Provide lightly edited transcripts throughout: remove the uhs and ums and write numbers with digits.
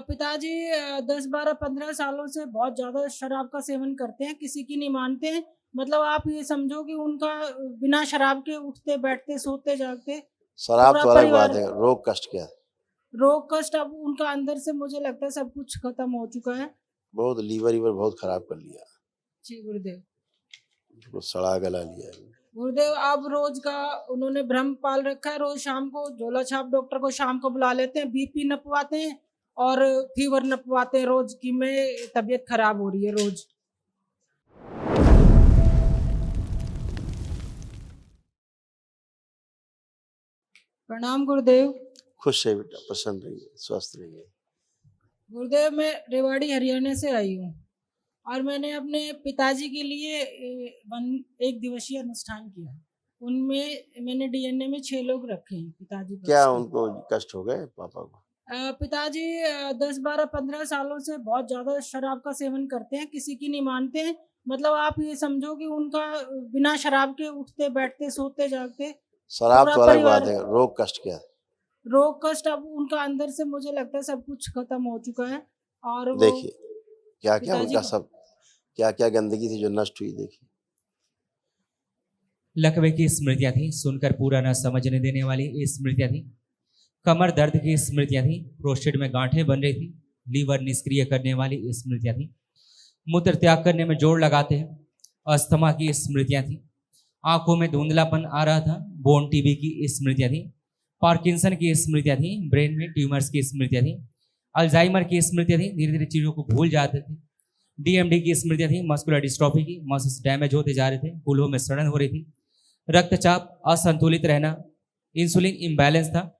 पिताजी 10-12-15 सालों से बहुत ज़्यादा शराब का सेवन करते हैं, किसी की नहीं मानते हैं। मतलब आप ये समझो कि उनका बिना शराब के उठते, बैठते, सोते, जागते शराब पूरा तो अलग बात परिवार है, रोग कष्ट क्या है। रोग कष्ट अब उनका अंदर से मुझे लगता है सब कुछ खत्म हो चुका है। बहुत लीवर बहुत खराब कर लिया, जी गुरुदेव। उसको सड़ा गला लिया है। गुरुदेव अब रोज का उन्होंने भ्रम पाल रखा है, रोज शाम को झोला छाप डॉक्टर को शाम को बुला लेते हैं, बीपी नपवाते हैं और फीवर नपवाते हैं रोज कि मैं तबीयत खराब हो रही है रोज। प्रणाम गुरुदेव। खुश है बेटा, प्रसन्न रहिए, स्वस्थ रहिए। गुरुदेव मैं रेवाड़ी हरियाणा से आई हूँ और मैंने अपने पिताजी के लिए एक दिवसीय अनुष्ठान किया। उनमें मैंने डीएनए में 6 लोग रखे हैं पिताजी क्या पक्ष के। उनको कष्ट हो गए पापा को? पिताजी 10-12-15 सालों से बहुत ज़्यादा शराब का सेवन करते हैं, किसी की नहीं मानते हैं। मतलब आप ये समझो कि उनका बिना शराब के उठते, बैठते, सोते, जागते शराब पूरा तो अलग बात परिवार है, रोग कष्ट क्या है। रोग कष्ट अब उनका अंदर से मुझे लगता है सब कुछ खत्म हो चुका है और वो देखिए क्या क्या पिताजी उनका को सब, क्या क्या गंदगी थी जो नष्ट हुई। देखिए लकवे की स्मृतियां थी, सुनकर पूरा न समझने देने वाली स्मृतियां थी। कमर दर्द की स्मृतियां थी, प्रोस्टेट में गांठें बन रही थी, लीवर निष्क्रिय करने वाली स्मृतियां थी, मूत्र त्याग करने में जोर लगाते हैं, अस्थमा की स्मृतियां थी, आंखों में धुंधलापन आ रहा था, बोन टीबी की स्मृतियां थी, पार्किंसन की स्मृतियां थी, ब्रेन में ट्यूमर्स की स्मृतियां थी, अल्जाइमर की स्मृतियां थी, धीरे धीरे चीजों को भूल जाते थे, डीएमडी की स्मृतियां थी, मस्कुलर डिस्ट्रॉफी की, मसल्स डैमेज होते जा रहे थे, कूल्हों में सड़न हो रही थी, रक्तचाप असंतुलित रहना, इंसुलिन इम्बैलेंस था,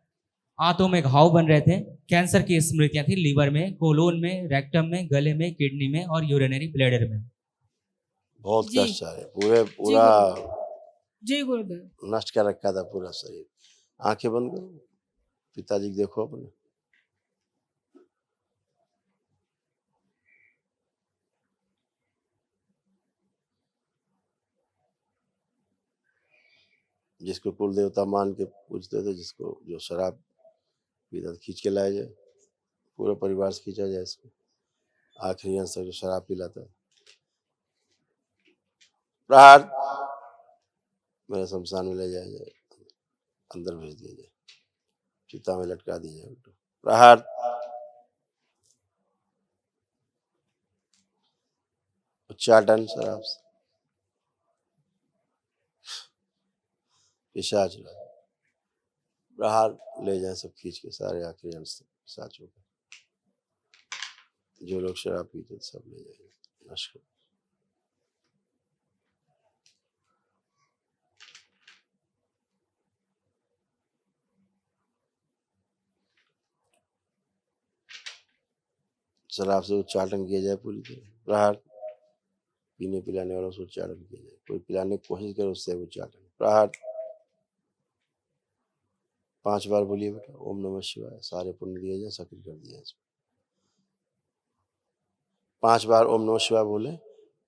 आंतों में घाव बन रहे थे, कैंसर की स्मृतियां थी, लीवर में, कोलोन में, रेक्टम में, गले में, किडनी में और यूरिनरी ब्लैडर में। बहुत जी कष्ट आ रहे, पूरे जी पूरा गुरुदेव। जी गुरुदेव। नष्ट कर रखा था पूरा शरीर। आंखें बंद करो, पिताजी को देखो अपने। जिसको कुल देवता मान के पूछते थे, जिसको जो शराब पीता था, खींच के लाया जाए, पूरे परिवार से खींचा जाए इसको। आखिरी अंश तक जो शराब पिलाता था, प्रहार मेरे शमशान में ले जाया जाए, अंदर भेज दिया जाए, चिता में लटका दिया जाए उनको। प्रहार उच्चाटन शराब से पिशाच रहा। प्रहार ले जाए सब खींच के, सारे आखिरी अंश तक पिशाचों को। जो लोग शराब पीते थे सब ले जाएंगे, नष्ट कर। शराब से उच्चाटन किया जाए पूरी तरह। प्रहार पीने पिलाने वालों से उच्चाटन किया जाए, कोई पिलाने की कोशिश करे उससे उच्चाटन। प्रहार 5 बार बोलिए बेटा, ओम नमः शिवाय, सारे पुण्य दिए जाए, सक्रिय कर दिया इसमें। 5 बार ओम नमः शिवाय बोले,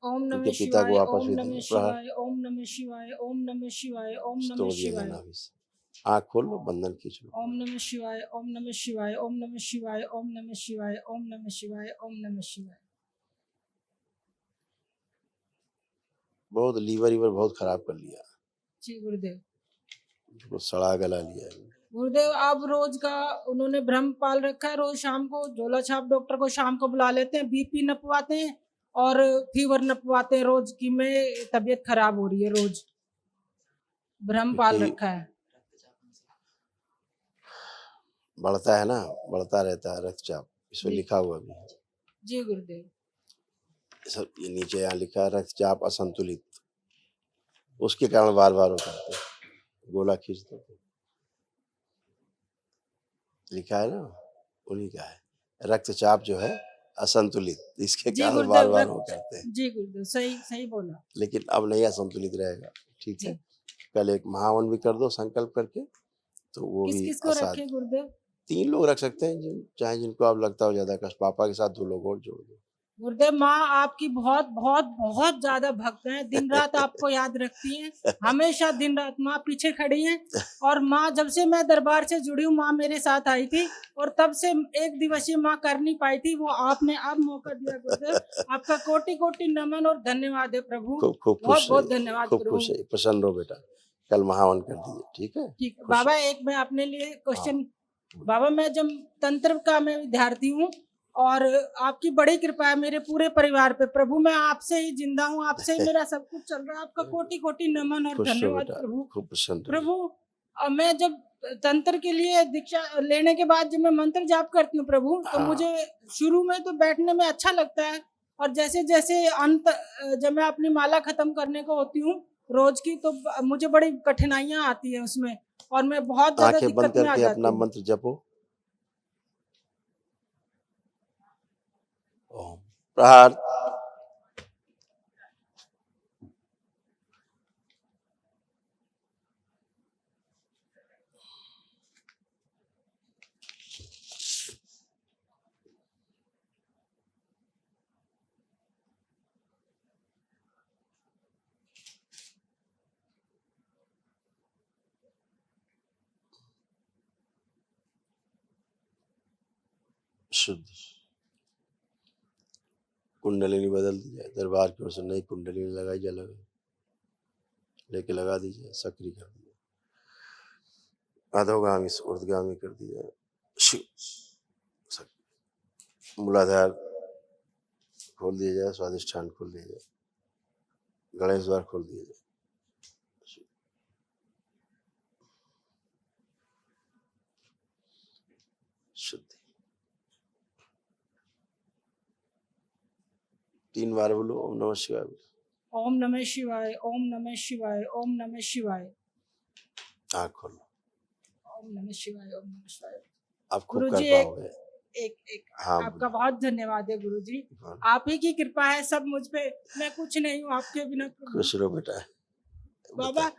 ओम उनके नमः पिता को शिवाय, वापस ओम भेज नमः दिया। प्रहार शिवाय, ओम नमः शिवाय, ओम नमः शिवाय, ओम नमः तोड़ दिया शिवाय। जाना अभी से। आँख खोल लो, बंधन खींच लो। ओम नमः शिवाय, ओम नमः शिवाय, ओम नमः शिवाय, ओम नमः शिवाय, ओम नमः शिवाय, ओम नमः शिवाय। बहुत लीवर बहुत खराब कर लिया, जी गुरुदेव। उसको सड़ा गला लिया है। गुरुदेव अब रोज का उन्होंने भ्रम पाल रखा है, रोज शाम को झोला छाप डॉक्टर को शाम को बुला लेते हैं, बीपी नपवाते हैं और फीवर नपवाते हैं रोज कि मैं तबीयत खराब हो रही है रोज। भ्रम पाल क्योंकि रखा है। बढ़ता है ना, बढ़ता रहता है रक्तचाप, इसमें जी लिखा हुआ भी है। जी गुरुदेव। सब ये नीचे यहाँ लिखा है, रक्तचाप असंतुलित, उसके कारण बार बार वो करते हैं, गोला खींचते थे, लिखा है ना, उन्हीं का है। रक्तचाप जो है असंतुलित, इसके जी कारण बार गुरुदेव बार वो करते हैं। जी गुरुदेव, सही सही बोला। लेकिन अब नहीं असंतुलित रहेगा, ठीक है। जी कल एक महावन भी कर दो संकल्प करके, तो वो किस भी किस को आसान। रखे गुरुदेव? 3 लोग रख सकते हैं, चाहे जिनको आप लगता हो ज्यादा कष्ट। पापा के साथ 2 लोग और जोड़ दो। गुरुदेव माँ आपकी बहुत बहुत बहुत ज्यादा भक्त हैं, दिन रात आपको याद रखती हैं, हमेशा दिन रात माँ पीछे खड़ी हैं। और माँ जब से मैं दरबार से जुड़ी हूँ माँ मेरे साथ आई थी, और तब से एक दिवसीय माँ कर नहीं पाई थी, वो आपने अब मौका दिया गुरुदेव। आपका कोटि कोटि नमन और धन्यवाद है प्रभु। खूब खूब बहुत खुश बहुत रहिए, धन्यवाद खूब प्रभु। खुश रहिए, प्रसन्न रहो बेटा। कल महावन कर दीजिए, ठीक है? ठीक है खुश बाबा, एक मैं अपने लिए क्वेश्चन। बाबा मैं जब तंत्र का मैं विद्यार्थी हूँ, और आपकी बड़ी कृपा है मेरे पूरे परिवार पे प्रभु। मैं आपसे ही जिंदा हूँ, आपसे ही मेरा सब कुछ चल रहा है। आपका कोटि कोटि नमन और खुश रहो धन्यवाद बेटा, प्रभु। खूब प्रसन्न रहिए। प्रभु मैं जब तंत्र के लिए दीक्षा लेने के बाद जब मैं मंत्र जाप करती हूँ प्रभु, तो हाँ। मुझे शुरू में तो बैठने में अच्छा लगता है, और जैसे जैसे अंत जब मैं अपनी माला खत्म करने को होती हूँ रोज की, तो मुझे बड़ी कठिनाइयां आती है उसमें, और मैं बहुत ज्यादा आंखें बंद दिक्कत में आ करके जाती अपना हूँ। मंत्र जपो। ओम प्रहार। शुद्ध कुंडलिनी बदल दी जाए, दरबार की ओर से नई कुंडलिनी लगाई जाए, लेके लगा दीजिए, सक्रिय कर दीजिए, अधोगामी से ऊर्ध्वगामी कर दिया। शिव मूलाधार खोल दिया जाए, स्वादिष्ठान खोल दिया जाए, गणेश द्वार खोल दिया जाए। शुद्धि 3 बार बोलो ओम नमः शिवाय। ओम नमः शिवाय, ओम नमः शिवाय, ओम नमः शिवाय। आँख खोलो। ओम नमः शिवाय, ओम नमः शिवाय। आप खूब गुरुजी कर पाओगे। एक हाँ आपका बहुत धन्यवाद है गुरुजी। हाँ। आप ही की कृपा है सब मुझ पे, मैं कुछ नहीं हूँ आपके बिना प्रभु। खुश रहो बेटा। बाबा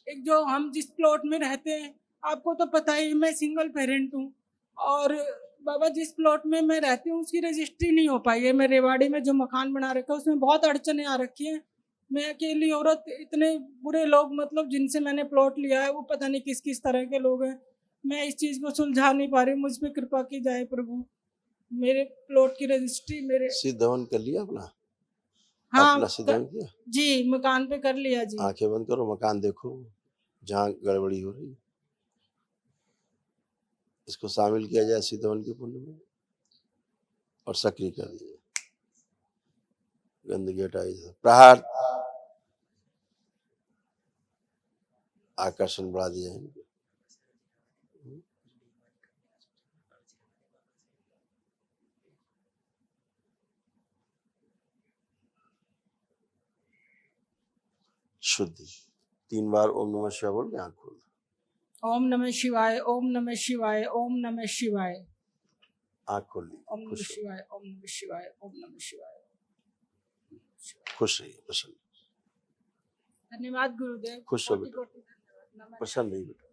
एक जो हम जिस प्लॉट में रहते हैं, आपको तो पता ही मैं सिंगल पेरेंट हूँ, और बाबा जिस प्लॉट में मैं रहती हूँ उसकी रजिस्ट्री नहीं हो पाई है। मैं रेवाड़ी में जो मकान बना रखा है उसमें बहुत अड़चने आ रखी हैं। मैं अकेली औरत, इतने बुरे लोग मतलब जिनसे मैंने प्लॉट लिया है वो पता नहीं किस किस तरह के लोग हैं। मैं इस चीज़ को सुलझा नहीं पा रही, मुझ पर कृपा की जाए प्रभु। मेरे प्लॉट की रजिस्ट्री मेरे सिद्ध हवन कर लिया अपना? हाँ अपना सिद्ध हवन किया? जी मकान पे कर लिया जी। आंखें बंद करो, मकान देखो जहाँ गड़बड़ी हो रही, इसको शामिल किया जाए सिद्ध हवन के पुण्य में और सक्रिय कर दिया, गंदगी हटाई। प्रहार आकर्षण बढ़ा दिया इनको। शुद्धि 3 बार ओम नमः शिवाय बोल के आँख खोल दो। ओम नमः शिवाय, ओम नमः शिवाय, ओम नमः शिवाय। आँख खोल ली। ओम नमः शिवाय, ओम नमः शिवाय, ओम नमः शिवाय। खुश रहिए, प्रसन्न। धन्यवाद गुरुदेव। खुश हो कोटि बेटा, कोटि धन्यवाद। नमन। प्रसन्न रहिए बेटा।